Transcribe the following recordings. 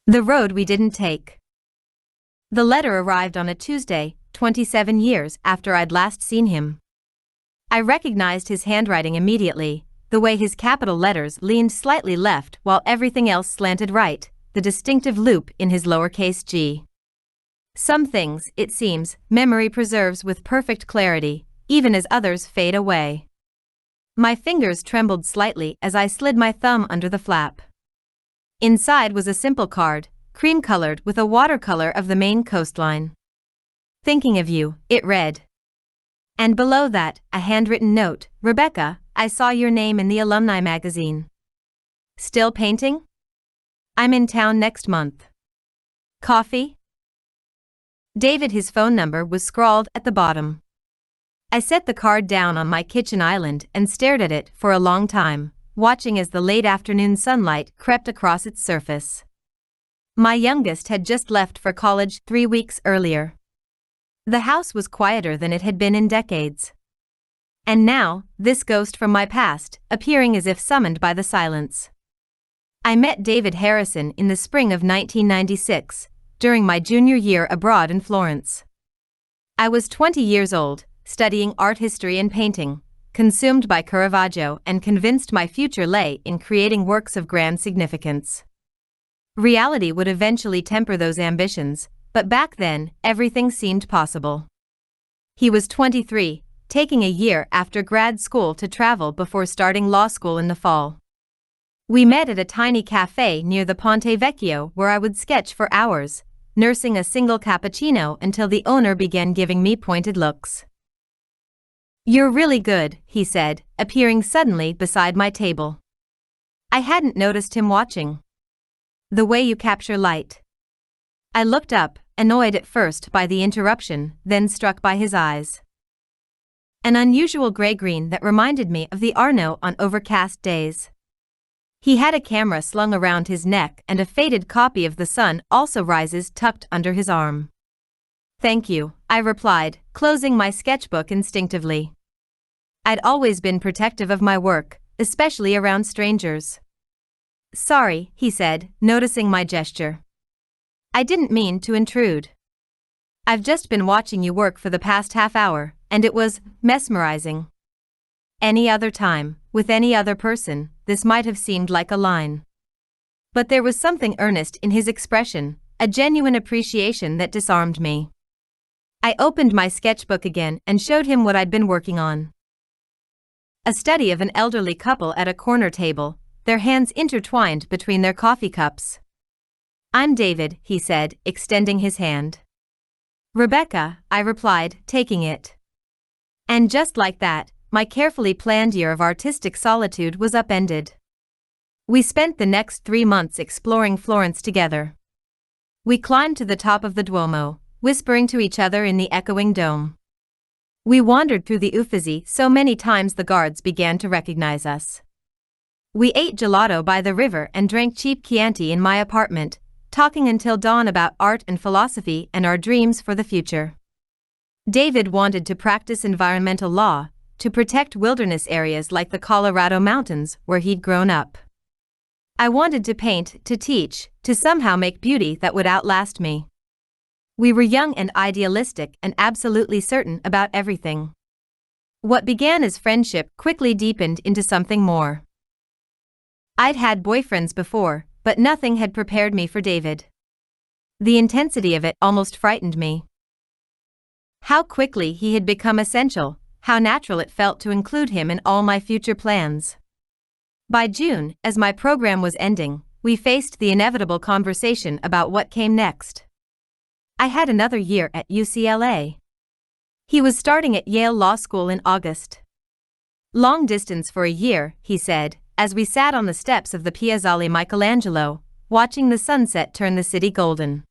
The road we didn't take. The letter arrived on a Tuesday, 27 years after I'd last seen him. I recognized his handwriting immediately, the way his capital letters leaned slightly left while everything else slanted right, the distinctive loop in his lowercase g. Some things, it seems, memory preserves with perfect clarity, even as others fade away. My fingers trembled slightly as I slid my thumb under the flap. Inside was a simple card, cream-colored with a watercolor of the Maine coastline. "Thinking of you," it read. And below that, a handwritten note, "Rebecca, I saw your name in the alumni magazine. Still painting? I'm in town next month. Coffee?" David, his phone number was scrawled at the bottom. I set the card down on my kitchen island and stared at it for a long time, watching as the late afternoon sunlight crept across its surface. My youngest had just left for college 3 weeks earlier. The house was quieter than it had been in decades. And now, this ghost from my past, appearing as if summoned by the silence. I met David Harrison in the spring of 1996, during my junior year abroad in Florence. I was 20 years old, studying art history and painting, consumed by Caravaggio and convinced my future lay in creating works of grand significance. Reality would eventually temper those ambitions, but back then, everything seemed possible. He was 23, taking a year after grad school to travel before starting law school in the fall. We met at a tiny cafe near the Ponte Vecchio where I would sketch for hours, nursing a single cappuccino until the owner began giving me pointed looks. "You're really good," he said, appearing suddenly beside my table. I hadn't noticed him watching. "The way you capture light." I looked up, annoyed at first by the interruption, then struck by his eyes. An unusual gray-green that reminded me of the Arno on overcast days. He had a camera slung around his neck and a faded copy of The Sun Also Rises tucked under his arm. "Thank you," I replied, closing my sketchbook instinctively. I'd always been protective of my work, especially around strangers. "Sorry," he said, noticing my gesture. "I didn't mean to intrude. I've just been watching you work for the past half hour, and it was mesmerizing." Any other time, with any other person, this might have seemed like a line. But there was something earnest in his expression, a genuine appreciation that disarmed me. I opened my sketchbook again and showed him what I'd been working on. A study of an elderly couple at a corner table, their hands intertwined between their coffee cups. "I'm David," he said, extending his hand. "Rebecca," I replied, taking it. And just like that, my carefully planned year of artistic solitude was upended. We spent the next 3 months exploring Florence together. We climbed to the top of the Duomo, whispering to each other in the echoing dome. We wandered through the Uffizi so many times the guards began to recognize us. We ate gelato by the river and drank cheap Chianti in my apartment, talking until dawn about art and philosophy and our dreams for the future. David wanted to practice environmental law, to protect wilderness areas like the Colorado mountains where he'd grown up. I wanted to paint, to teach, to somehow make beauty that would outlast me. We were young and idealistic and absolutely certain about everything. What began as friendship quickly deepened into something more. I'd had boyfriends before, but nothing had prepared me for David. The intensity of it almost frightened me. How quickly he had become essential, how natural it felt to include him in all my future plans. By June, as my program was ending, we faced the inevitable conversation about what came next. I had another year at UCLA. He was starting at Yale Law School in August. "Long distance for a year," he said, as we sat on the steps of the Piazzale Michelangelo, watching the sunset turn the city golden.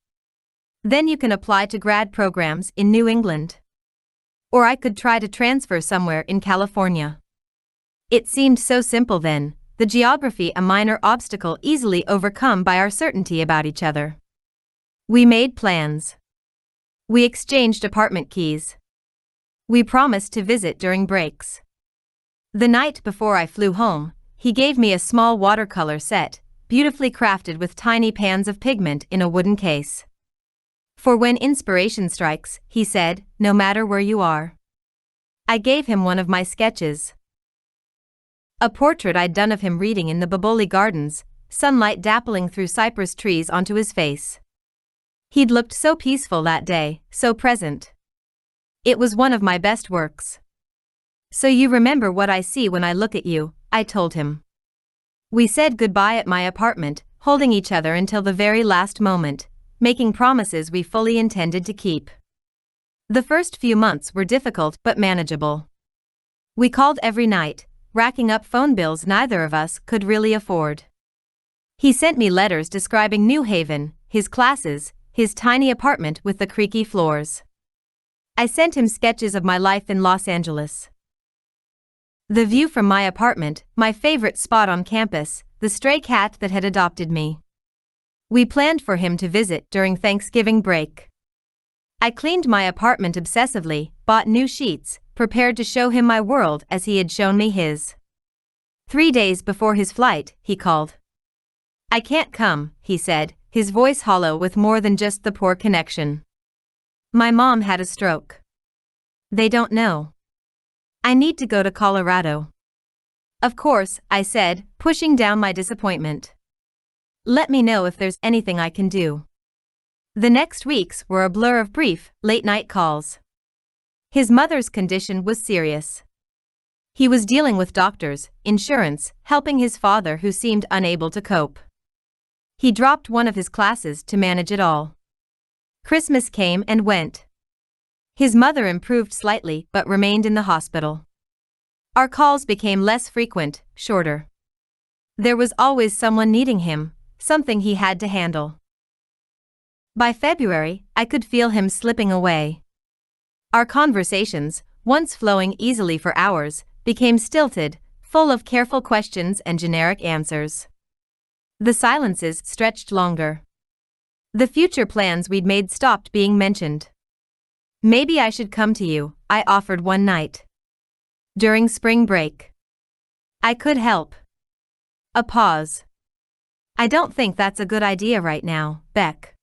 "Then you can apply to grad programs in New England. Or I could try to transfer somewhere in California." It seemed so simple then, the geography a minor obstacle easily overcome by our certainty about each other. We made plans. We exchanged apartment keys. We promised to visit during breaks. The night before I flew home, he gave me a small watercolor set, beautifully crafted with tiny pans of pigment in a wooden case. For when inspiration strikes, he said, no matter where you are. I gave him one of my sketches. A portrait I'd done of him reading in the Baboli Gardens, sunlight dappling through cypress trees onto his face. He'd looked so peaceful that day, so present. It was one of my best works. So you remember what I see when I look at you, I told him. We said goodbye at my apartment, holding each other until the very last moment, making promises we fully intended to keep. The first few months were difficult but manageable. We called every night, racking up phone bills neither of us could really afford. He sent me letters describing New Haven, his classes, his tiny apartment with the creaky floors. I sent him sketches of my life in Los Angeles. The view from my apartment, my favorite spot on campus, the stray cat that had adopted me. We planned for him to visit during Thanksgiving break. I cleaned my apartment obsessively, bought new sheets, prepared to show him my world as he had shown me his. 3 days before his flight, he called. I can't come, he said, his voice hollow with more than just the poor connection. My mom had a stroke. They don't know. I need to go to Colorado. Of course, I said, pushing down my disappointment. Let me know if there's anything I can do. The next weeks were a blur of brief, late-night calls. His mother's condition was serious. He was dealing with doctors, insurance, helping his father who seemed unable to cope. He dropped one of his classes to manage it all. Christmas came and went. His mother improved slightly but remained in the hospital. Our calls became less frequent, shorter. There was always someone needing him, something he had to handle. By February, I could feel him slipping away. Our conversations, once flowing easily for hours, became stilted, full of careful questions and generic answers. The silences stretched longer. The future plans we'd made stopped being mentioned. Maybe I should come to you, I offered one night. During spring break. I could help. A pause. I don't think that's a good idea right now, Beck.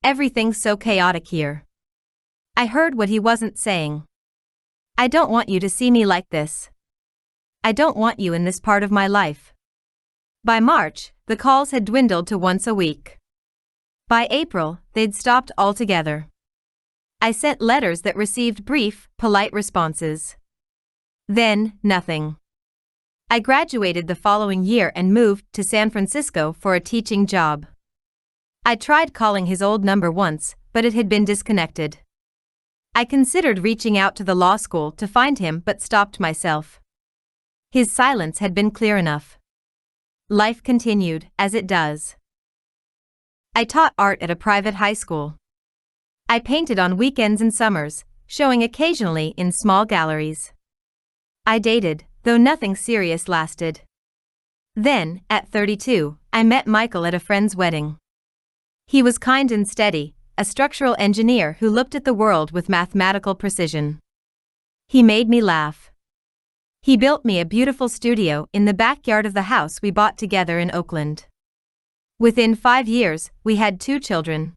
Everything's so chaotic here. I heard what he wasn't saying. I don't want you to see me like this. I don't want you in this part of my life. By March, the calls had dwindled to once a week. By April, they'd stopped altogether. I sent letters that received brief, polite responses. Then, nothing. I graduated the following year and moved to San Francisco for a teaching job. I tried calling his old number once, but it had been disconnected. I considered reaching out to the law school to find him but stopped myself. His silence had been clear enough. Life continued, as it does. I taught art at a private high school. I painted on weekends and summers, showing occasionally in small galleries. I dated, though nothing serious lasted. Then, at 32, I met Michael at a friend's wedding. He was kind and steady, a structural engineer who looked at the world with mathematical precision. He made me laugh. He built me a beautiful studio in the backyard of the house we bought together in Oakland. Within 5 years, we had 2 children.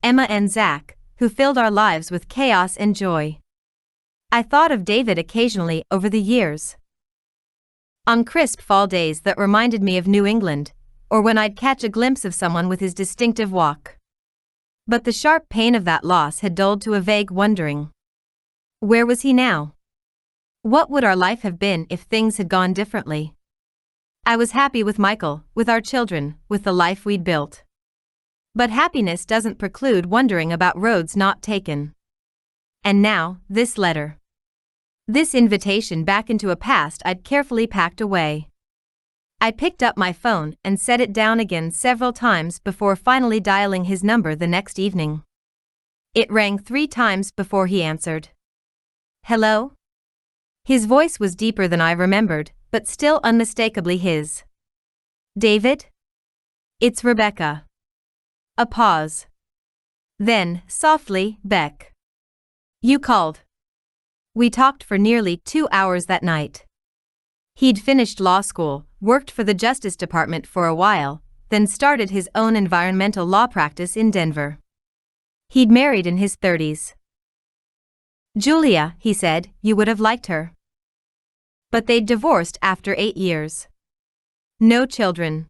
Emma and Zach, who filled our lives with chaos and joy. I thought of David occasionally over the years. On crisp fall days that reminded me of New England, or when I'd catch a glimpse of someone with his distinctive walk. But the sharp pain of that loss had dulled to a vague wondering. Where was he now? What would our life have been if things had gone differently? I was happy with Michael, with our children, with the life we'd built. But happiness doesn't preclude wondering about roads not taken. And now, this letter. This invitation back into a past I'd carefully packed away. I picked up my phone and set it down again several times before finally dialing his number the next evening. It rang 3 times before he answered. Hello? His voice was deeper than I remembered, but still unmistakably his. David? It's Rebecca. A pause. Then, softly, Beck. You called. We talked for nearly 2 hours that night. He'd finished law school, worked for the Justice Department for a while, then started his own environmental law practice in Denver. He'd married in his 30s. Julia, he said, you would have liked her. But they'd divorced after 8 years. No children.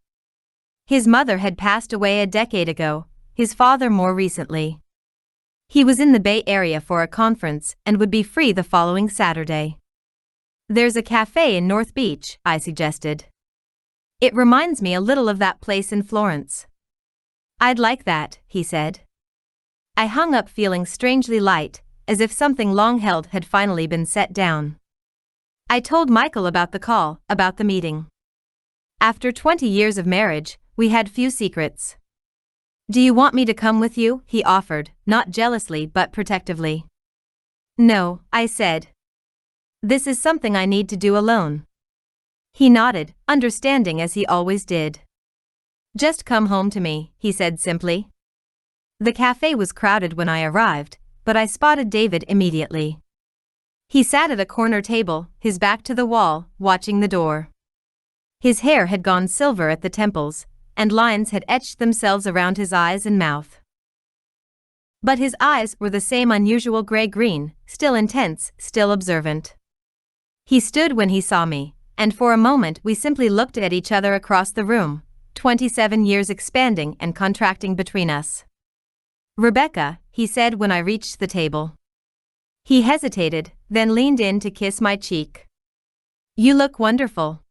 His mother had passed away a decade ago, his father more recently. He was in the Bay Area for a conference and would be free the following Saturday. There's a cafe in North Beach, I suggested. It reminds me a little of that place in Florence. I'd like that, he said. I hung up feeling strangely light, as if something long held had finally been set down. I told Michael about the call, about the meeting. After 20 years of marriage, we had few secrets. Do you want me to come with you? He offered, not jealously but protectively. No, I said. This is something I need to do alone. He nodded, understanding as he always did. Just come home to me, he said simply. The cafe was crowded when I arrived, but I spotted David immediately. He sat at a corner table, his back to the wall, watching the door. His hair had gone silver at the temples, and lines had etched themselves around his eyes and mouth. But his eyes were the same unusual gray-green, still intense, still observant. He stood when he saw me, and for a moment we simply looked at each other across the room, 27 years expanding and contracting between us. Rebecca, he said when I reached the table. He hesitated, then leaned in to kiss my cheek. You look wonderful.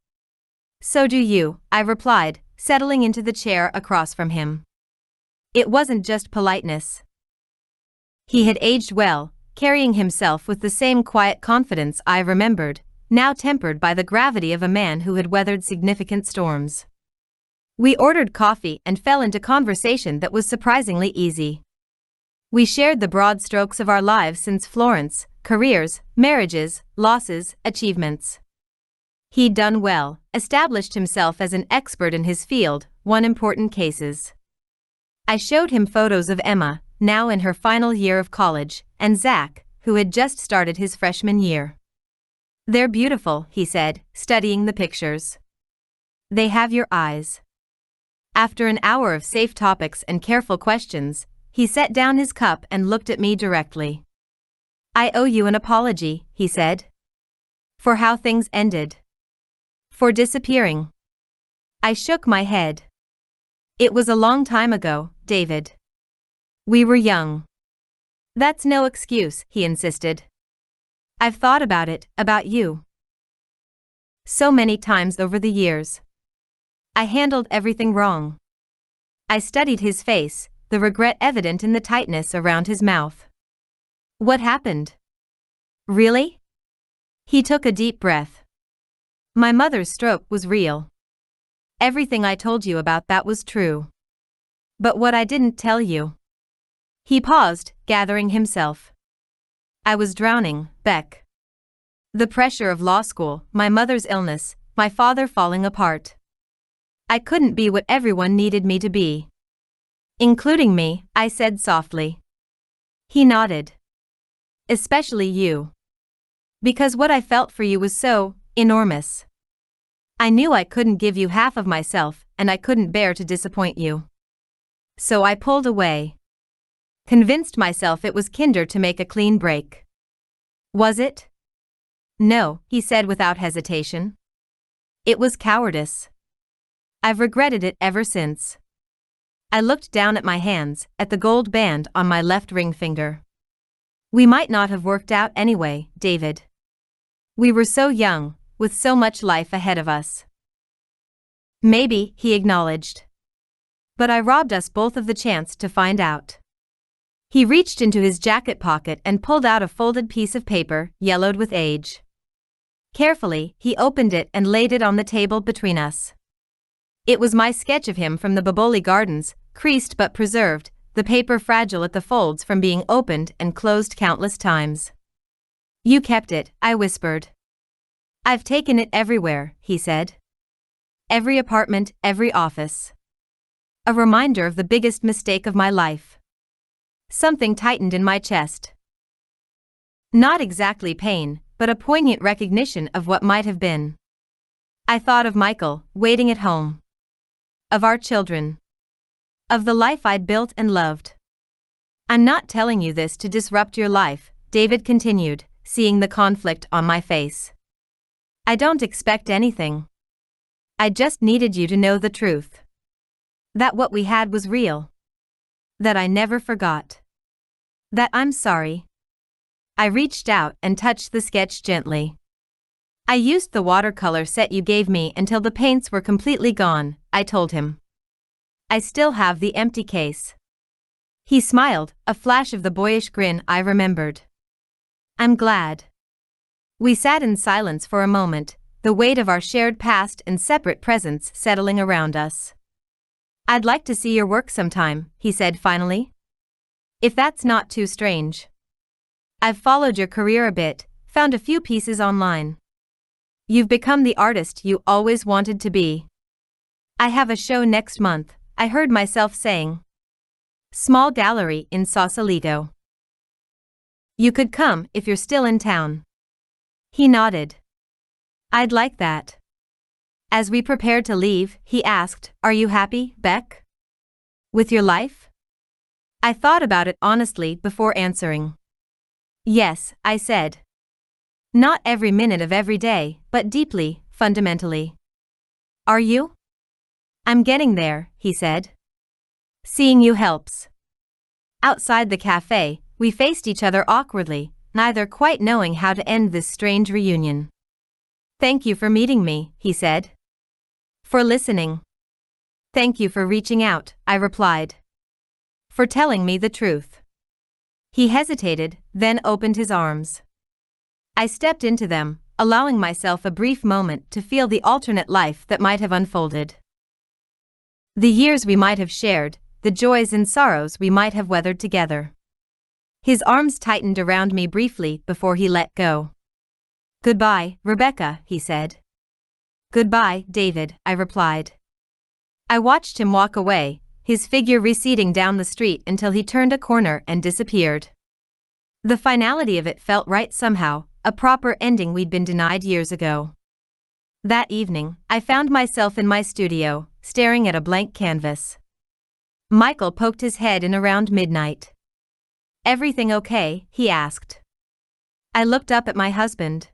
So do you, I replied, settling into the chair across from him. It wasn't just politeness. He had aged well, carrying himself with the same quiet confidence I remembered, now tempered by the gravity of a man who had weathered significant storms. We ordered coffee and fell into conversation that was surprisingly easy. We shared the broad strokes of our lives since Florence, careers, marriages, losses, achievements. He'd done well, established himself as an expert in his field, won important cases. I showed him photos of Emma, now in her final year of college, and Zach, who had just started his freshman year. They're beautiful, he said, studying the pictures. They have your eyes. After an hour of safe topics and careful questions, he set down his cup and looked at me directly. I owe you an apology, he said. For how things ended. For disappearing. I shook my head. It was a long time ago, David. We were young. That's no excuse, he insisted. I've thought about it, about you. So many times over the years. I handled everything wrong. I studied his face, the regret evident in the tightness around his mouth. What happened? Really? He took a deep breath. My mother's stroke was real. Everything I told you about that was true. But what I didn't tell you. He paused, gathering himself. I was drowning, Beck. The pressure of law school, my mother's illness, my father falling apart. I couldn't be what everyone needed me to be. Including me, I said softly. He nodded. Especially you. Because what I felt for you was so enormous. I knew I couldn't give you half of myself, and I couldn't bear to disappoint you. So I pulled away. Convinced myself it was kinder to make a clean break. Was it? No, he said without hesitation. It was cowardice. I've regretted it ever since. I looked down at my hands, at the gold band on my left ring finger. We might not have worked out anyway, David. We were so young, with so much life ahead of us. Maybe, he acknowledged. But I robbed us both of the chance to find out. He reached into his jacket pocket and pulled out a folded piece of paper, yellowed with age. Carefully, he opened it and laid it on the table between us. It was my sketch of him from the Boboli Gardens, creased but preserved, the paper fragile at the folds from being opened and closed countless times. You kept it, I whispered. I've taken it everywhere, he said. Every apartment, every office. A reminder of the biggest mistake of my life. Something tightened in my chest. Not exactly pain, but a poignant recognition of what might have been. I thought of Michael, waiting at home. Of our children. Of the life I'd built and loved. I'm not telling you this to disrupt your life, David continued, seeing the conflict on my face. I don't expect anything. I just needed you to know the truth. That what we had was real. That I never forgot. That I'm sorry. I reached out and touched the sketch gently. I used the watercolor set you gave me until the paints were completely gone, I told him. I still have the empty case. He smiled, a flash of the boyish grin I remembered. I'm glad. We sat in silence for a moment, the weight of our shared past and separate presents settling around us. I'd like to see your work sometime, he said finally. If that's not too strange. I've followed your career a bit, found a few pieces online. You've become the artist you always wanted to be. I have a show next month, I heard myself saying. Small gallery in Sausalito. You could come if you're still in town. He nodded. I'd like that. As we prepared to leave, he asked, Are you happy, Beck? With your life? I thought about it honestly before answering. Yes, I said. Not every minute of every day, but deeply, fundamentally. Are you? I'm getting there, he said. Seeing you helps. Outside the cafe, we faced each other awkwardly, neither quite knowing how to end this strange reunion. Thank you for meeting me, he said. For listening. Thank you for reaching out, I replied. For telling me the truth. He hesitated, then opened his arms. I stepped into them, allowing myself a brief moment to feel the alternate life that might have unfolded. The years we might have shared, the joys and sorrows we might have weathered together. His arms tightened around me briefly before he let go. Goodbye, Rebecca, he said. Goodbye, David, I replied. I watched him walk away, his figure receding down the street until he turned a corner and disappeared. The finality of it felt right somehow, a proper ending we'd been denied years ago. That evening, I found myself in my studio, staring at a blank canvas. Michael poked his head in around midnight. Everything okay? He asked. I looked up at my husband.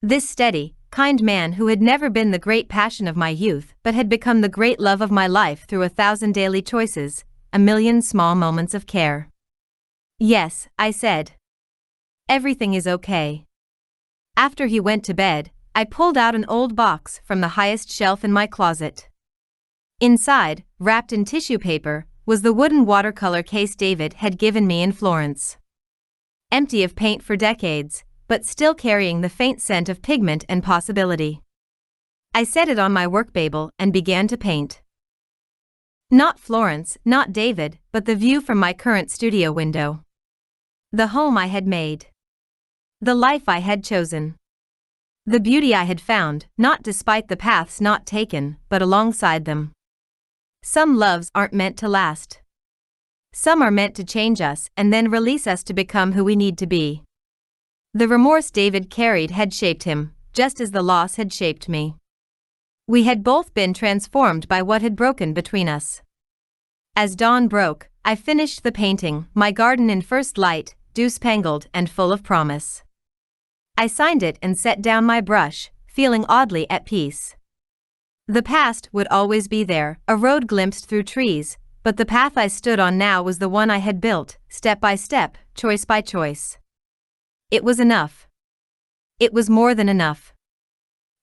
This steady, kind man who had never been the great passion of my youth but had become the great love of my life through 1,000 daily choices, 1,000,000 small moments of care. Yes, I said. Everything is okay. After he went to bed, I pulled out an old box from the highest shelf in my closet. Inside, wrapped in tissue paper, was the wooden watercolor case David had given me in Florence. Empty of paint for decades, but still carrying the faint scent of pigment and possibility. I set it on my worktable and began to paint. Not Florence, not David, but the view from my current studio window. The home I had made. The life I had chosen. The beauty I had found, not despite the paths not taken, but alongside them. Some loves aren't meant to last. Some are meant to change us and then release us to become who we need to be. The remorse David carried had shaped him, just as the loss had shaped me. We had both been transformed by what had broken between us. As dawn broke, I finished the painting, my garden in first light, dew-spangled and full of promise. I signed it and set down my brush, feeling oddly at peace. The past would always be there, a road glimpsed through trees, but the path I stood on now was the one I had built, step by step, choice by choice. It was enough. It was more than enough.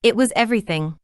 It was everything.